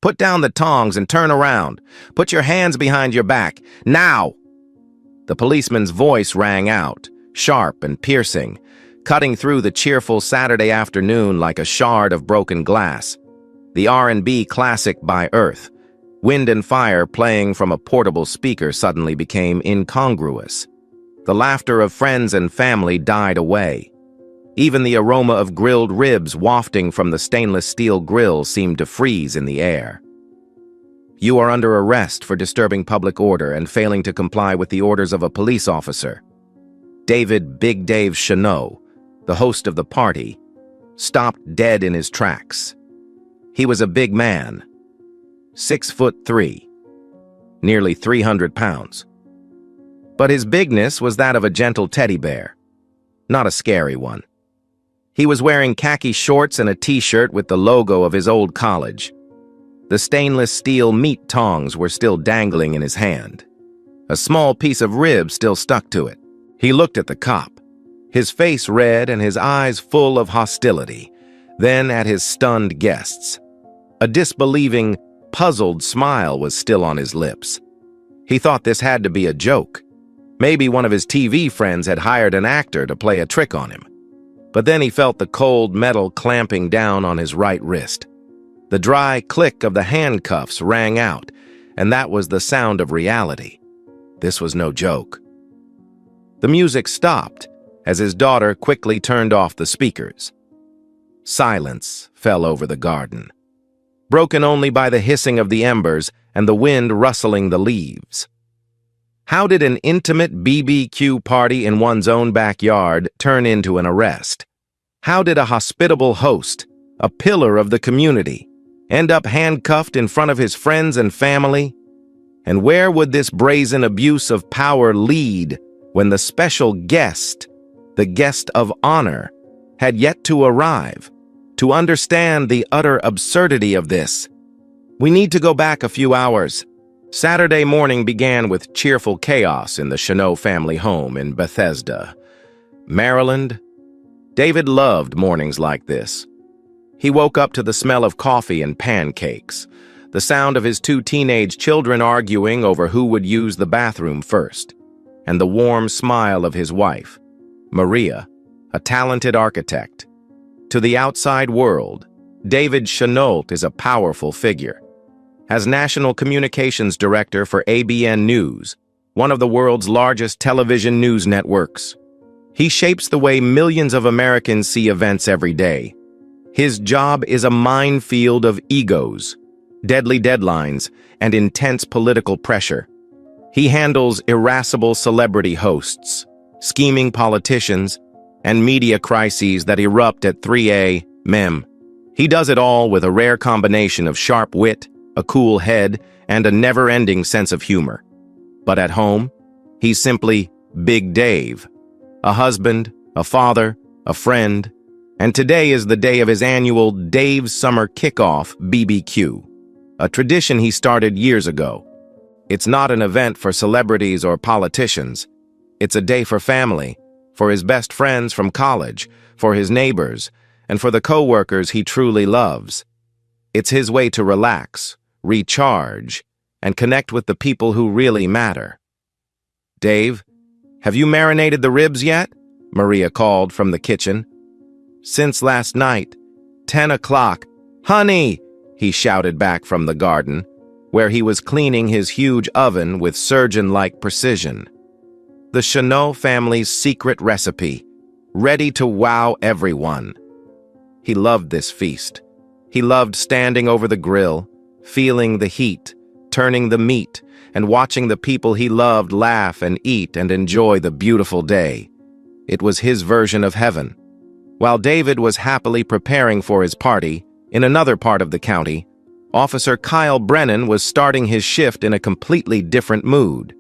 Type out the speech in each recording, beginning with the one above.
Put down the tongs and turn around. Put your hands behind your back. Now!" The policeman's voice rang out, sharp and piercing, cutting through the cheerful Saturday afternoon like a shard of broken glass. The R&B classic by Earth, Wind and Fire playing from a portable speaker, suddenly became incongruous. The laughter of friends and family died away. Even the aroma of grilled ribs wafting from the stainless steel grill seemed to freeze in the air. "You are under arrest for disturbing public order and failing to comply with the orders of a police officer." David "Big Dave" Chanot, the host of the party, stopped dead in his tracks. He was a big man, 6'3", nearly 300 pounds. But his bigness was that of a gentle teddy bear, not a scary one. He was wearing khaki shorts and a t-shirt with the logo of his old college. The stainless steel meat tongs were still dangling in his hand. A small piece of rib still stuck to it. He looked at the cop, his face red and his eyes full of hostility, then at his stunned guests. A disbelieving, puzzled smile was still on his lips. He thought this had to be a joke. Maybe one of his TV friends had hired an actor to play a trick on him. But then he felt the cold metal clamping down on his right wrist. The dry click of the handcuffs rang out, and that was the sound of reality. This was no joke. The music stopped as his daughter quickly turned off the speakers. Silence fell over the garden, broken only by the hissing of the embers and the wind rustling the leaves. How did an intimate BBQ party in one's own backyard turn into an arrest? How did a hospitable host, a pillar of the community, end up handcuffed in front of his friends and family? And where would this brazen abuse of power lead when the special guest, the guest of honor, had yet to arrive? To understand the utter absurdity of this, we need to go back a few hours. Saturday morning began with cheerful chaos in the Chanot family home in Bethesda, Maryland. David loved mornings like this. He woke up to the smell of coffee and pancakes, the sound of his two teenage children arguing over who would use the bathroom first, and the warm smile of his wife, Maria, a talented architect. To the outside world, David Chanot is a powerful figure. As National Communications Director for ABN News, one of the world's largest television news networks, he shapes the way millions of Americans see events every day. His job is a minefield of egos, deadly deadlines, and intense political pressure. He handles irascible celebrity hosts, scheming politicians, and media crises that erupt at 3 a.m. He does it all with a rare combination of sharp wit, a cool head, and a never-ending sense of humor. But at home, he's simply Big Dave, a husband, a father, a friend, and today is the day of his annual Dave's Summer Kickoff BBQ, a tradition he started years ago. It's not an event for celebrities or politicians. It's a day for family, for his best friends from college, for his neighbors, and for the co-workers he truly loves. It's his way to relax, recharge, and connect with the people who really matter. "Dave, have you marinated the ribs yet?" Maria called from the kitchen. "Since last night, 10 o'clock. Honey!" he shouted back from the garden, where he was cleaning his huge oven with surgeon-like precision. The Chanot family's secret recipe, ready to wow everyone. He loved this feast. He loved standing over the grill, feeling the heat, turning the meat, and watching the people he loved laugh and eat and enjoy the beautiful day. It was his version of heaven. While David was happily preparing for his party, in another part of the county, Officer Kyle Brennan was starting his shift in a completely different mood.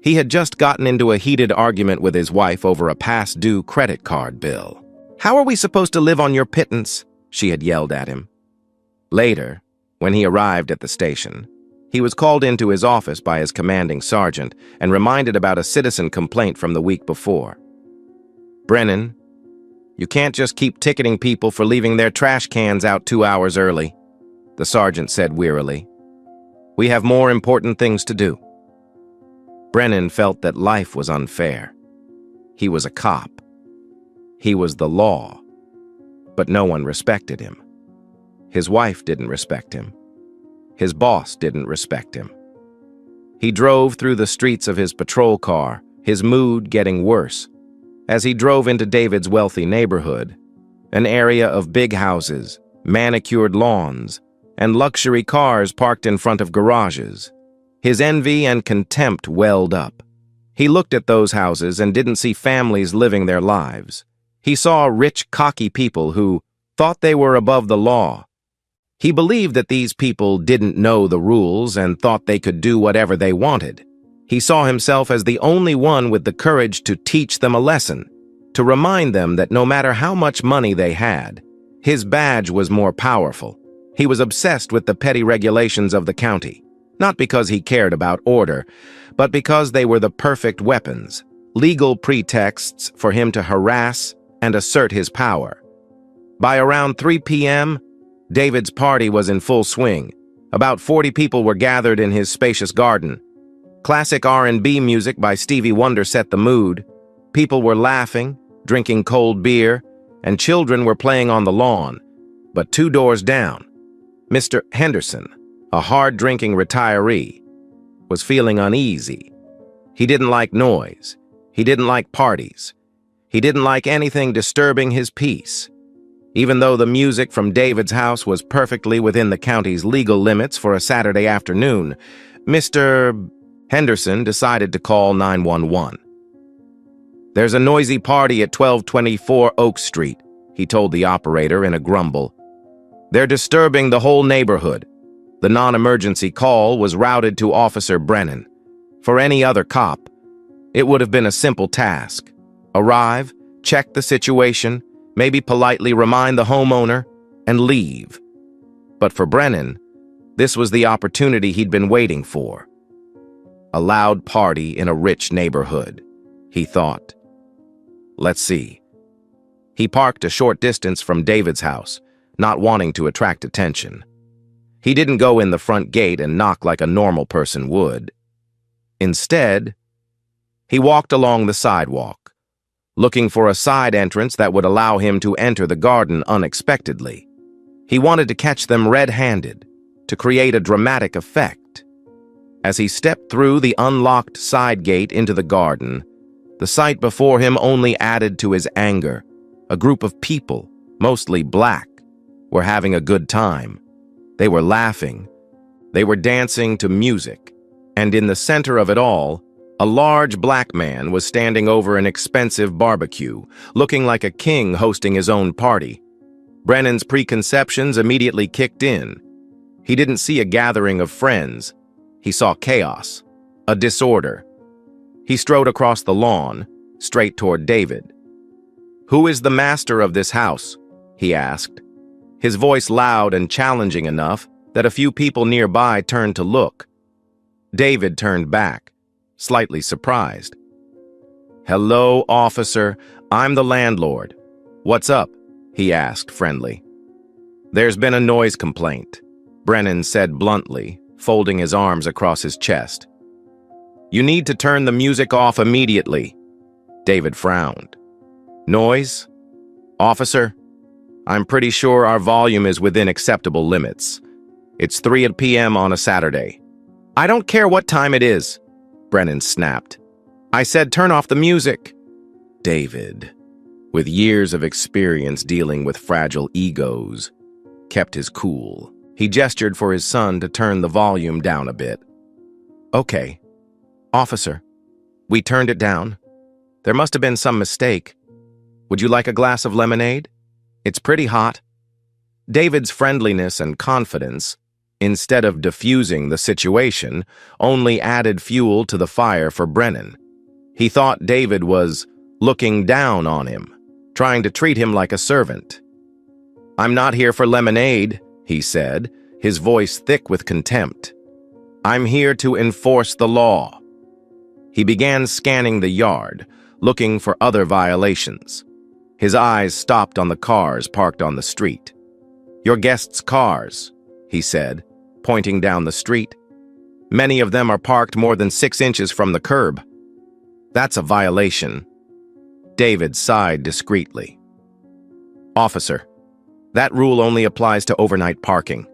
He had just gotten into a heated argument with his wife over a past-due credit card bill. "How are we supposed to live on your pittance?" she had yelled at him. Later, when he arrived at the station, he was called into his office by his commanding sergeant and reminded about a citizen complaint from the week before. "Brennan, you can't just keep ticketing people for leaving their trash cans out 2 hours early. the sergeant said wearily. "We have more important things to do." Brennan felt that life was unfair. He was a cop. He was the law. But no one respected him. His wife didn't respect him. His boss didn't respect him. He drove through the streets of his patrol car, his mood getting worse. As he drove into David's wealthy neighborhood, an area of big houses, manicured lawns, and luxury cars parked in front of garages, his envy and contempt welled up. He looked at those houses and didn't see families living their lives. He saw rich, cocky people who thought they were above the law. He believed that these people didn't know the rules and thought they could do whatever they wanted. He saw himself as the only one with the courage to teach them a lesson, to remind them that no matter how much money they had, his badge was more powerful. He was obsessed with the petty regulations of the county, not because he cared about order, but because they were the perfect weapons, legal pretexts for him to harass and assert his power. By around 3 p.m., David's party was in full swing. About 40 people were gathered in his spacious garden. Classic R&B music by Stevie Wonder set the mood. People were laughing, drinking cold beer, and children were playing on the lawn. But 2 doors down, Mr. Henderson, a hard-drinking retiree, was feeling uneasy. He didn't like noise. He didn't like parties. He didn't like anything disturbing his peace. Even though the music from David's house was perfectly within the county's legal limits for a Saturday afternoon, Mr. Henderson decided to call 911. "There's a noisy party at 1224 Oak Street," he told the operator in a grumble. "They're disturbing the whole neighborhood." The non-emergency call was routed to Officer Brennan. For any other cop, it would have been a simple task. Arrive, check the situation, maybe politely remind the homeowner, and leave. But for Brennan, this was the opportunity he'd been waiting for. A loud party in a rich neighborhood, he thought. Let's see. He parked a short distance from David's house, not wanting to attract attention. He didn't go in the front gate and knock like a normal person would. Instead, he walked along the sidewalk, looking for a side entrance that would allow him to enter the garden unexpectedly. He wanted to catch them red-handed, to create a dramatic effect. As he stepped through the unlocked side gate into the garden, the sight before him only added to his anger. A group of people, mostly black, were having a good time. They were laughing. They were dancing to music. And in the center of it all, a large black man was standing over an expensive barbecue, looking like a king hosting his own party. Brennan's preconceptions immediately kicked in. He didn't see a gathering of friends. He saw chaos, a disorder. He strode across the lawn, straight toward David. "Who is the master of this house?" he asked, his voice loud and challenging enough that a few people nearby turned to look. David turned back, slightly surprised. "Hello, officer. I'm the landlord. What's up?" he asked, friendly. "There's been a noise complaint," Brennan said bluntly, folding his arms across his chest. "You need to turn the music off immediately." David frowned. "Noise? Officer, I'm pretty sure our volume is within acceptable limits. It's 3 p.m. on a Saturday." "I don't care what time it is," Brennan snapped. "I said turn off the music." David, with years of experience dealing with fragile egos, kept his cool. He gestured for his son to turn the volume down a bit. "Okay, officer, we turned it down. There must have been some mistake. Would you like a glass of lemonade? It's pretty hot." David's friendliness and confidence, instead of diffusing the situation, only added fuel to the fire for Brennan. He thought David was looking down on him, trying to treat him like a servant. "I'm not here for lemonade," he said, his voice thick with contempt. "I'm here to enforce the law." He began scanning the yard, looking for other violations. His eyes stopped on the cars parked on the street. "Your guests' cars," he said, pointing down the street. "Many of them are parked more than 6 inches from the curb. That's a violation." David sighed discreetly. "Officer, that rule only applies to overnight parking.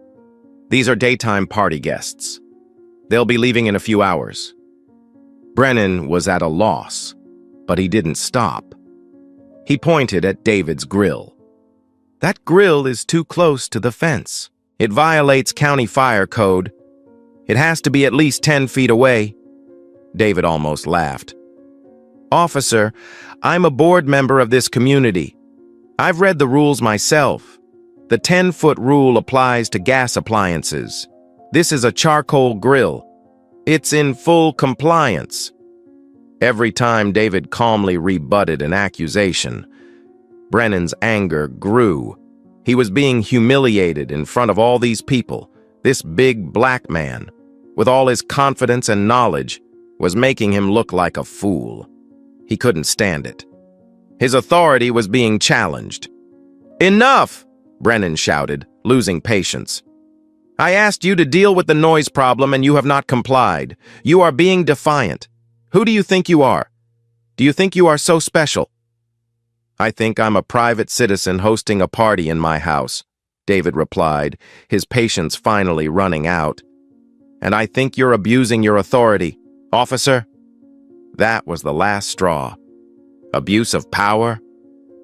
These are daytime party guests. They'll be leaving in a few hours." Brennan was at a loss, but he didn't stop. He pointed at David's grill. "That grill is too close to the fence. It violates county fire code. It has to be at least 10 feet away." David almost laughed. "Officer, I'm a board member of this community. I've read the rules myself. The 10-foot rule applies to gas appliances. This is a charcoal grill. It's in full compliance." Every time David calmly rebutted an accusation, Brennan's anger grew. He was being humiliated in front of all these people. This big black man, with all his confidence and knowledge, was making him look like a fool. He couldn't stand it. His authority was being challenged. "Enough!" Brennan shouted, losing patience. "I asked you to deal with the noise problem and you have not complied. You are being defiant. Who do you think you are? Do you think you are so special?" "I think I'm a private citizen hosting a party in my house," David replied, his patience finally running out. "And I think you're abusing your authority, officer." That was the last straw. Abuse of power?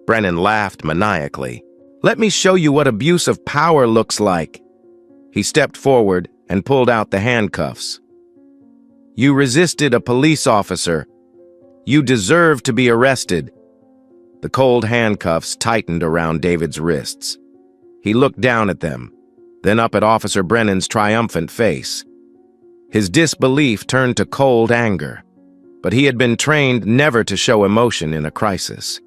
Brennan laughed maniacally. "Let me show you what abuse of power looks like." He stepped forward and pulled out the handcuffs. "You resisted a police officer. You deserve to be arrested." The cold handcuffs tightened around David's wrists. He looked down at them, then up at Officer Brennan's triumphant face. His disbelief turned to cold anger, but he had been trained never to show emotion in a crisis.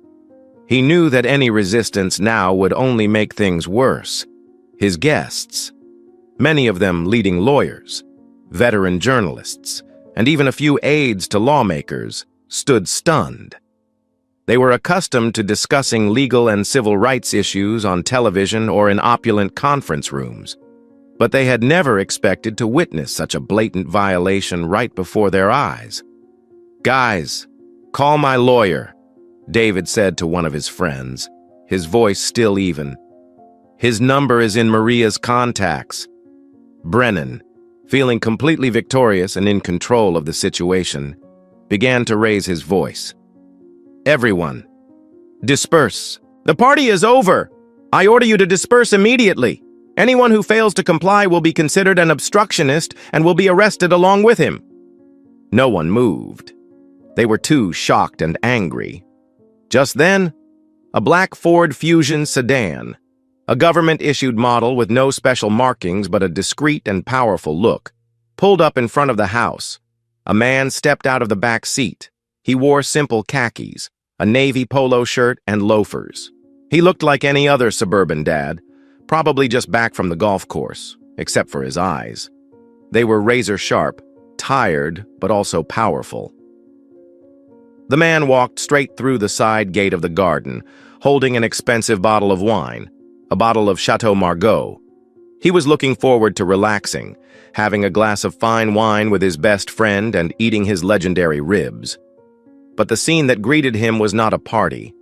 He knew that any resistance now would only make things worse. His guests, many of them leading lawyers, veteran journalists, and even a few aides to lawmakers, stood stunned. They were accustomed to discussing legal and civil rights issues on television or in opulent conference rooms, but they had never expected to witness such a blatant violation right before their eyes. "Guys, call my lawyer," David said to one of his friends, his voice still even. "His number is in Maria's contacts." Brennan, feeling completely victorious and in control of the situation, began to raise his voice. "Everyone, disperse. The party is over. I order you to disperse immediately. Anyone who fails to comply will be considered an obstructionist and will be arrested along with him." No one moved. They were too shocked and angry. Just then, a black Ford Fusion sedan, a government-issued model with no special markings but a discreet and powerful look, pulled up in front of the house. A man stepped out of the back seat. He wore simple khakis, a navy polo shirt, and loafers. He looked like any other suburban dad, probably just back from the golf course, except for his eyes. They were razor-sharp, tired, but also powerful. The man walked straight through the side gate of the garden, holding an expensive bottle of wine, a bottle of Chateau Margaux. He was looking forward to relaxing, having a glass of fine wine with his best friend and eating his legendary ribs. But the scene that greeted him was not a party.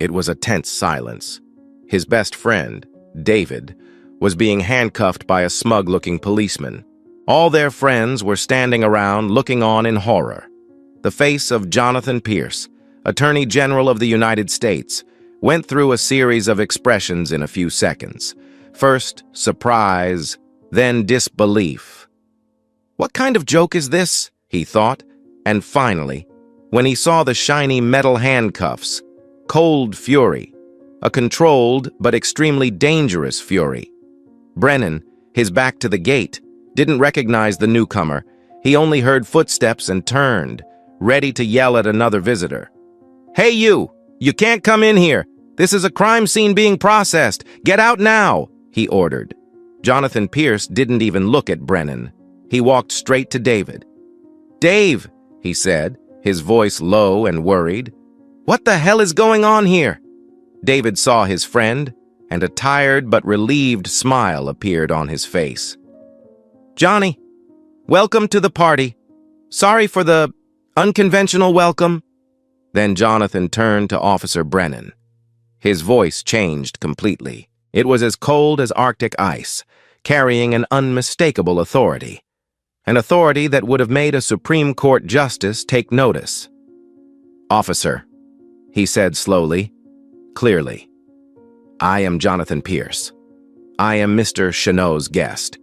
It was a tense silence. His best friend, David, was being handcuffed by a smug-looking policeman. All their friends were standing around looking on in horror. The face of Jonathan Pierce, Attorney General of the United States, went through a series of expressions in a few seconds. First, surprise, then disbelief. What kind of joke is this? He thought, and finally, when he saw the shiny metal handcuffs, cold fury, a controlled but extremely dangerous fury. Brennan, his back to the gate, didn't recognize the newcomer. He only heard footsteps and turned, ready to yell at another visitor. "Hey you! You can't come in here! This is a crime scene being processed! Get out now!" he ordered. Jonathan Pierce didn't even look at Brennan. He walked straight to David. "Dave," he said, his voice low and worried. "What the hell is going on here?" David saw his friend, and a tired but relieved smile appeared on his face. "Johnny, welcome to the party. Sorry for the unconventional welcome." Then Jonathan turned to Officer Brennan. His voice changed completely. It was as cold as Arctic ice, carrying an unmistakable authority. An authority that would have made a Supreme Court justice take notice. "Officer," he said slowly, clearly, "I am Jonathan Pierce. I am Mr. Cheneau's guest.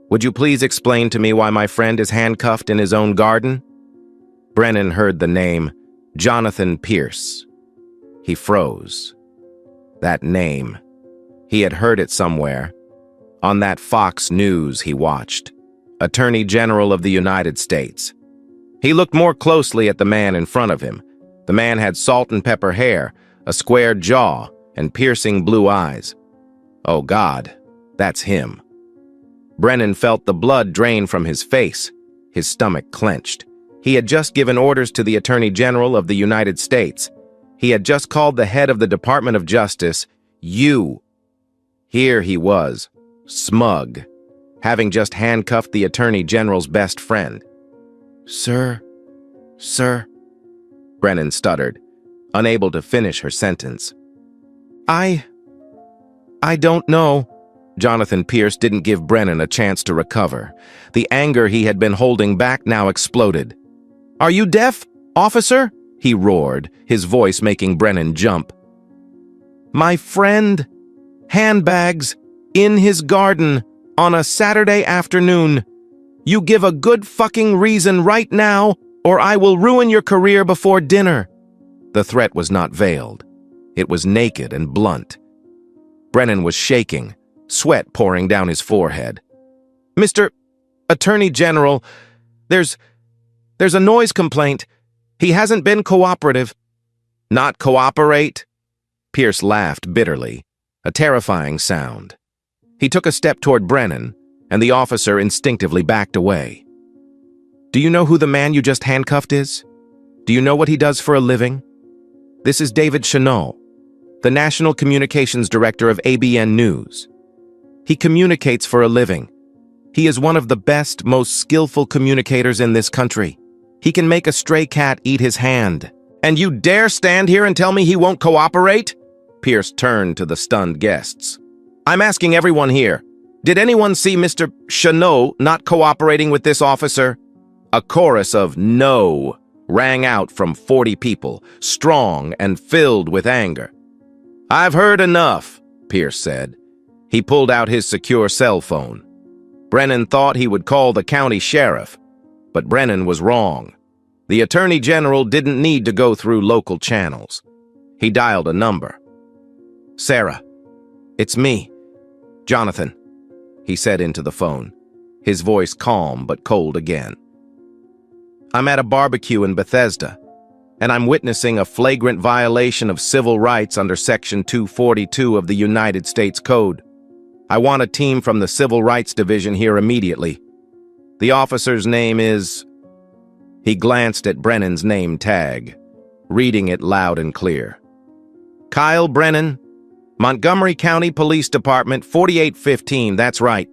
Would you please explain to me why my friend is handcuffed in his own garden?" Brennan heard the name Jonathan Pierce. He froze. That name. He had heard it somewhere. On that Fox News he watched. Attorney General of the United States. He looked more closely at the man in front of him. The man had salt and pepper hair, a square jaw, and piercing blue eyes. Oh God, that's him. Brennan felt the blood drain from his face. His stomach clenched. He had just given orders to the Attorney General of the United States. He had just called the head of the Department of Justice, "You." Here he was, smug, having just handcuffed the Attorney General's best friend. Sir," Brennan stuttered, unable to finish her sentence. I don't know." Jonathan Pierce didn't give Brennan a chance to recover. The anger he had been holding back now exploded. "Are you deaf, officer?" he roared, his voice making Brennan jump. "My friend, handbags, in his garden, on a Saturday afternoon. You give a good fucking reason right now, or I will ruin your career before dinner." The threat was not veiled. It was naked and blunt. Brennan was shaking, sweat pouring down his forehead. "Mr. Attorney General, there's a noise complaint. He hasn't been cooperative." "Not cooperate?" Pierce laughed bitterly, a terrifying sound. He took a step toward Brennan, and the officer instinctively backed away. "Do you know who the man you just handcuffed is? Do you know what he does for a living? This is David Cheneau, the National Communications Director of ABN News. He communicates for a living. He is one of the best, most skillful communicators in this country. He can make a stray cat eat his hand. And you dare stand here and tell me he won't cooperate?" Pierce turned to the stunned guests. "I'm asking everyone here, did anyone see Mr. Cheneau not cooperating with this officer?" A chorus of "no" rang out from 40 people, strong and filled with anger. "I've heard enough," Pierce said. He pulled out his secure cell phone. Brennan thought he would call the county sheriff, but Brennan was wrong. The Attorney General didn't need to go through local channels. He dialed a number. "Sarah, it's me, Jonathan," he said into the phone, his voice calm but cold again. "I'm at a barbecue in Bethesda, and I'm witnessing a flagrant violation of civil rights under Section 242 of the United States Code. I want a team from the Civil Rights Division here immediately. The officer's name is..." He glanced at Brennan's name tag, reading it loud and clear. "Kyle Brennan, Montgomery County Police Department, 4815, that's right.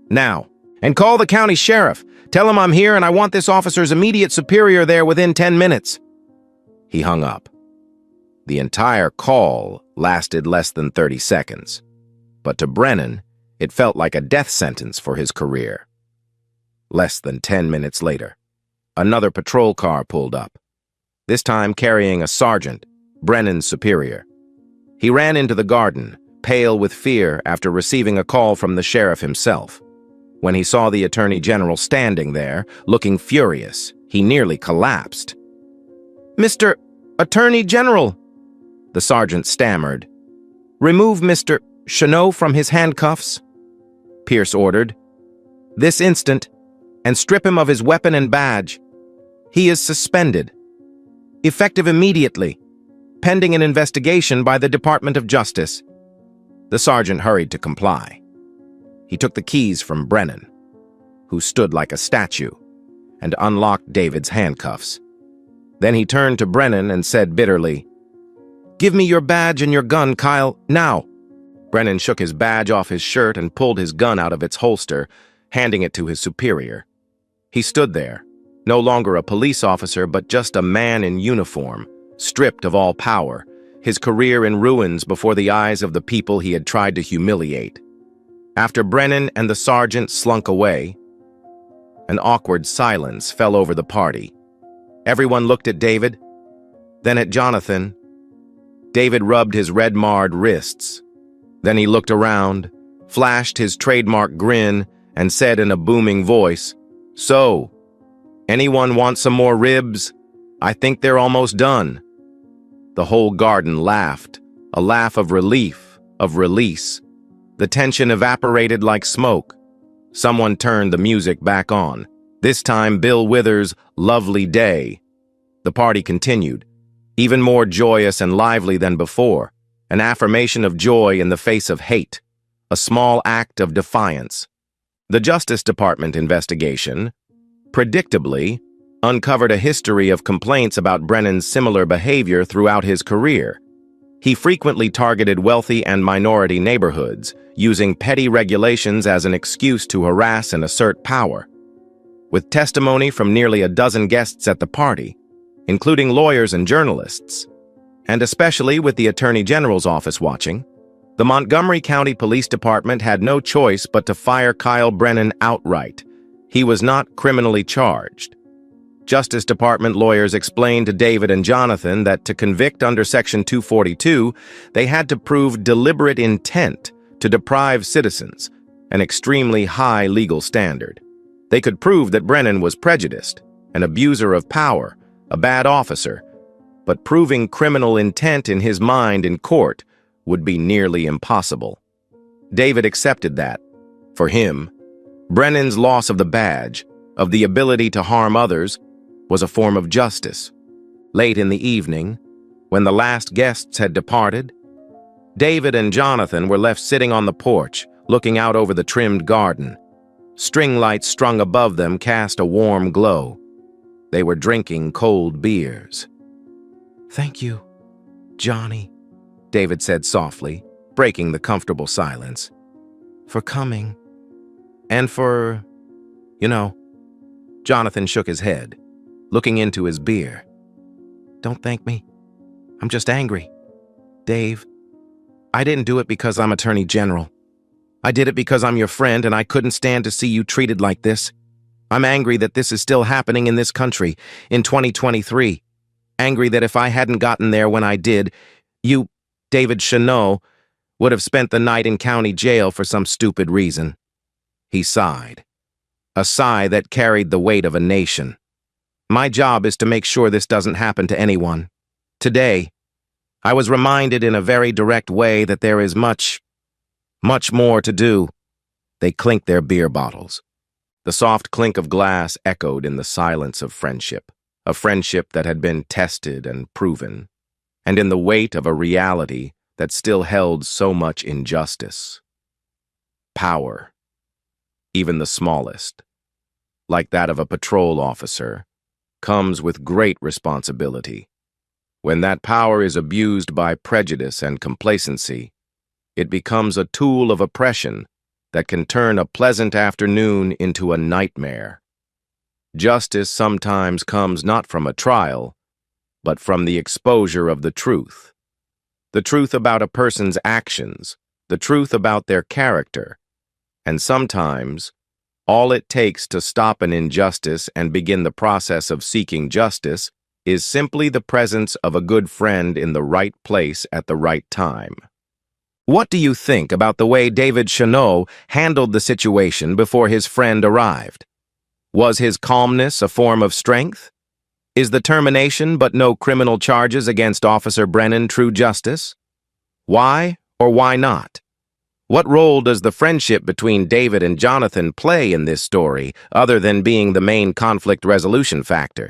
Now, and call the county sheriff. Tell him I'm here and I want this officer's immediate superior there within 10 minutes. He hung up. The entire call lasted less than 30 seconds. But to Brennan, it felt like a death sentence for his career. Less than 10 minutes later, another patrol car pulled up, this time carrying a sergeant, Brennan's superior. He ran into the garden, pale with fear after receiving a call from the sheriff himself. When he saw the Attorney General standing there, looking furious, he nearly collapsed. "Mr. Attorney General," the sergeant stammered. "Remove Mr. Cheneau from his handcuffs," Pierce ordered. "This instant, and strip him of his weapon and badge. He is suspended. Effective immediately, pending an investigation by the Department of Justice." The sergeant hurried to comply. He took the keys from Brennan, who stood like a statue, and unlocked David's handcuffs. Then he turned to Brennan and said bitterly, "Give me your badge and your gun, Kyle, now." Brennan shook his badge off his shirt and pulled his gun out of its holster, handing it to his superior. He stood there, no longer a police officer but just a man in uniform, stripped of all power, his career in ruins before the eyes of the people he had tried to humiliate. After Brennan and the sergeant slunk away, an awkward silence fell over the party. Everyone looked at David, then at Jonathan. David rubbed his red-marred wrists. Then he looked around, flashed his trademark grin, and said in a booming voice, "So, anyone want some more ribs? I think they're almost done." The whole garden laughed, a laugh of relief, of release. The tension evaporated like smoke. Someone turned the music back on, this time Bill Withers' "Lovely Day." The party continued, even more joyous and lively than before, an affirmation of joy in the face of hate, a small act of defiance. The Justice Department investigation, predictably, uncovered a history of complaints about Brennan's similar behavior throughout his career. He frequently targeted wealthy and minority neighborhoods, using petty regulations as an excuse to harass and assert power. With testimony from nearly a dozen guests at the party, including lawyers and journalists, and especially with the Attorney General's office watching, the Montgomery County Police Department had no choice but to fire Kyle Brennan outright. He was not criminally charged. Justice Department lawyers explained to David and Jonathan that to convict under Section 242, they had to prove deliberate intent to deprive citizens, an extremely high legal standard. They could prove that Brennan was prejudiced, an abuser of power, a bad officer, but proving criminal intent in his mind in court would be nearly impossible. David accepted that. For him, Brennan's loss of the badge, of the ability to harm others, was a form of justice. Late in the evening, when the last guests had departed, David and Jonathan were left sitting on the porch, looking out over the trimmed garden. String lights strung above them cast a warm glow. They were drinking cold beers. "Thank you, Johnny," David said softly, breaking the comfortable silence. "For coming. And for, Jonathan shook his head, looking into his beer. "Don't thank me. I'm just angry. Dave, I didn't do it because I'm Attorney General. I did it because I'm your friend and I couldn't stand to see you treated like this. I'm angry that this is still happening in this country, in 2023. Angry that if I hadn't gotten there when I did, you, David Chanot, would have spent the night in county jail for some stupid reason." He sighed, a sigh that carried the weight of a nation. "My job is to make sure this doesn't happen to anyone. Today, I was reminded in a very direct way that there is much more to do." They clinked their beer bottles. The soft clink of glass echoed in the silence of friendship, a friendship that had been tested and proven, and in the weight of a reality that still held so much injustice. Power, even the smallest, like that of a patrol officer, comes with great responsibility. When that power is abused by prejudice and complacency, it becomes a tool of oppression that can turn a pleasant afternoon into a nightmare. Justice sometimes comes not from a trial, but from the exposure of the truth. The truth about a person's actions, the truth about their character, and sometimes, all it takes to stop an injustice and begin the process of seeking justice is simply the presence of a good friend in the right place at the right time. What do you think about the way David Chanot handled the situation before his friend arrived? Was his calmness a form of strength? Is the termination but no criminal charges against Officer Brennan true justice? Why or why not? What role does the friendship between David and Jonathan play in this story, other than being the main conflict resolution factor?